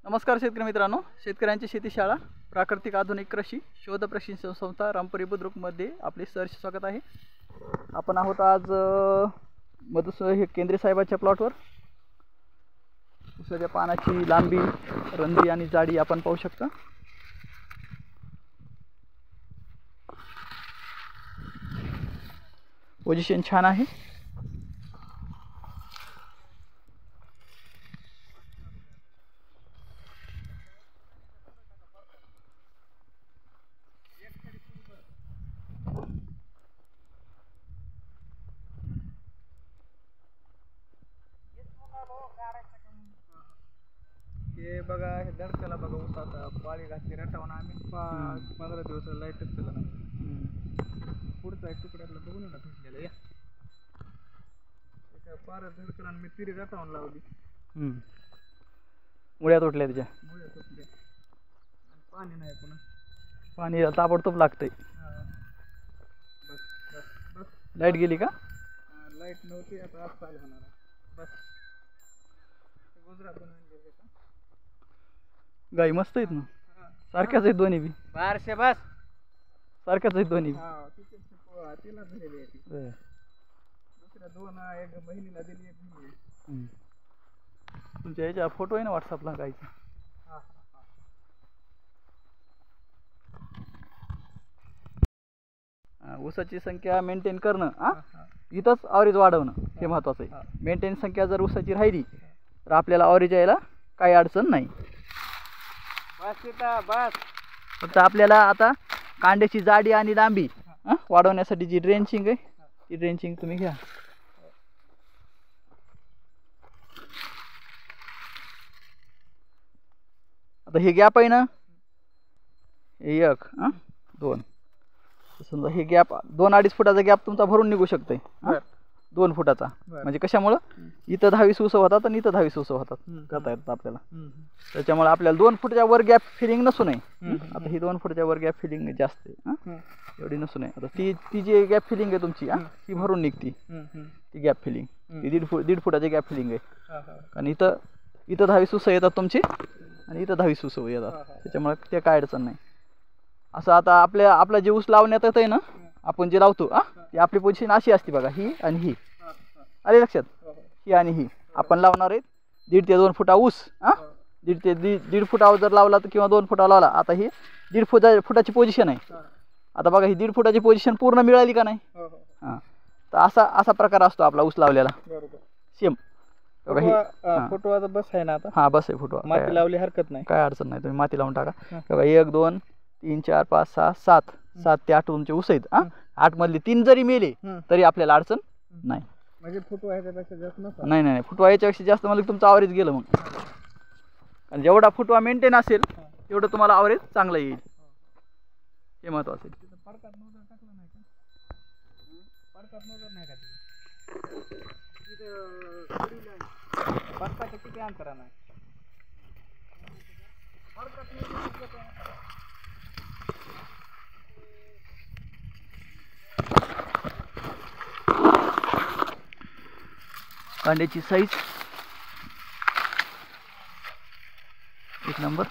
नमस्कार शेतकरी मित्रांनो, शेतकऱ्यांची शेती शाळा प्राकृतिक आधुनिक कृषी शोध प्रशिक्षण संस्था रामपुरी बुद्रुकमध्ये आपले सहर्ष स्वागत आहे। आपण आहोत आज हे केंद्रे साहेबांच्या प्लॉटवर। उसाच्या पानाची लांबी, रुंदी आणि जाडी आपण पाहू शकता। पोझिशन छान आहे। हे बघा, हे दडकाला बघा उसाचा पाळी घातली रटावून आम्ही 15 दिवस लाईटच केला नाही। पुढचा एक तुकड्यातला बघून ना भेटलेला या एका पार दडकाला मी तिरी रटावून लावली। मुळ्या तुटल्या त्याच्या, मुळ्या तुटल्या आणि पाणी नाही, पुन्हा पाणी ताबडतोब लागतंय। बस बस बस, लाईट गेली का? लाईट नव्हती, आता आज चालू होणार आहे। बस गुजरात बनवून गेले का गाई मस्त आहेत ना, सारख्याच आहेत दोन्ही बी। बारशे बस सारख्याच आहेत दोन्ही बी। तिला दिलेली आहे ती। दुसऱ्या दोन, एक बहिणीला दिली, एक दिली। तुमच्या याच्या फोटो आहे ना व्हॉट्सअपला गाईचा? ऊसाची संख्या मेंटेन करणं, इथंच ॲव्हरेज वाढवणं हे महत्त्वाचं आहे। मेंटेन संख्या जर ऊसाची राहिली तर आपल्याला ॲव्हरेज यायला काही अडचण नाही। बस फक्त आपल्याला आता कांड्याची जाडी आणि लांबी वाढवण्यासाठी जी ड्रेंचिंग आहे ती ड्रेंचिंग तुम्ही घ्या। आता हे गॅप आहे ना, हे 1 2, समजा हे गॅप 2-2.5 फुटाचा गॅप तुमचा भरून निघू शकतोय। 2 फुटाचा म्हणजे कशामुळं इथं 10-20 ऊस होतात आणि इथं 10-20 ऊस होतात करता येतात आपल्याला। त्याच्यामुळे आपल्याला 2 फुटाच्या वर गॅप फिलिंग नसू नये। आता ही 2 फुटाच्या वर गॅप फिलिंग जास्त आहे, एवढी नसू नये। आता ती जी गॅप फिलिंग आहे तुमची ही भरून निघती, ती गॅप फिलिंग ती 1.5 फुटाची गॅप फिलिंग आहे। आणि इथं 10-20 ऊस येतात तुमची आणि इथं 10-20 ऊस येतात, त्याच्यामुळे ते काय अडचण नाही। असं आता आपला जे ऊस लावण्यात येत आहे ना, आपण जे लावतो ती आपली पोझिशन अशी असते बघा, ही आणि ही आले लक्षात, ही आणि ही आपण लावणार आहेत 1.5 ते 2 फुटा ऊस। 1.5 फुटावर जर लावला तर किंवा 2 फुटावर लावला, आता ही 1.5 फुटाची पोझिशन आहे। आता बघा ही 1.5 फुटाची पोझिशन पूर्ण मिळाली का नाही? तर असा प्रकार असतो आपला ऊस लावलेला सेम। फुटवाचा बस आहे ना आता? बस आहे फुटवा, माती लावली हरकत नाही, काय अडचण नाही, तुम्ही माती लावून टाका। बघा 1 2 3 4 5 6 7 ते 8 तुमचे ऊस आहेत। 8 मधले 3 जरी मेले तरी आपल्याला अडचण नाही। म्हणजे फुटवा ह्याच्यापेक्षा जास्त नसतो? नाही, फुटवा याच्यापेक्षा जास्त म्हणजे तुमचं ॲव्हरेज गेलं मग। आणि जेवढा फुटवा मेंटेन असेल तेवढं तुम्हाला ॲव्हरेज चांगलं येईल, हे महत्त्वाचं आहे। पडकात नोजर टाकलं नाही का? पडकात नोजर नाही का तिथे? पडकाच्या किती अंतरानं आहे? कांड्याची साईज 1 नंबर।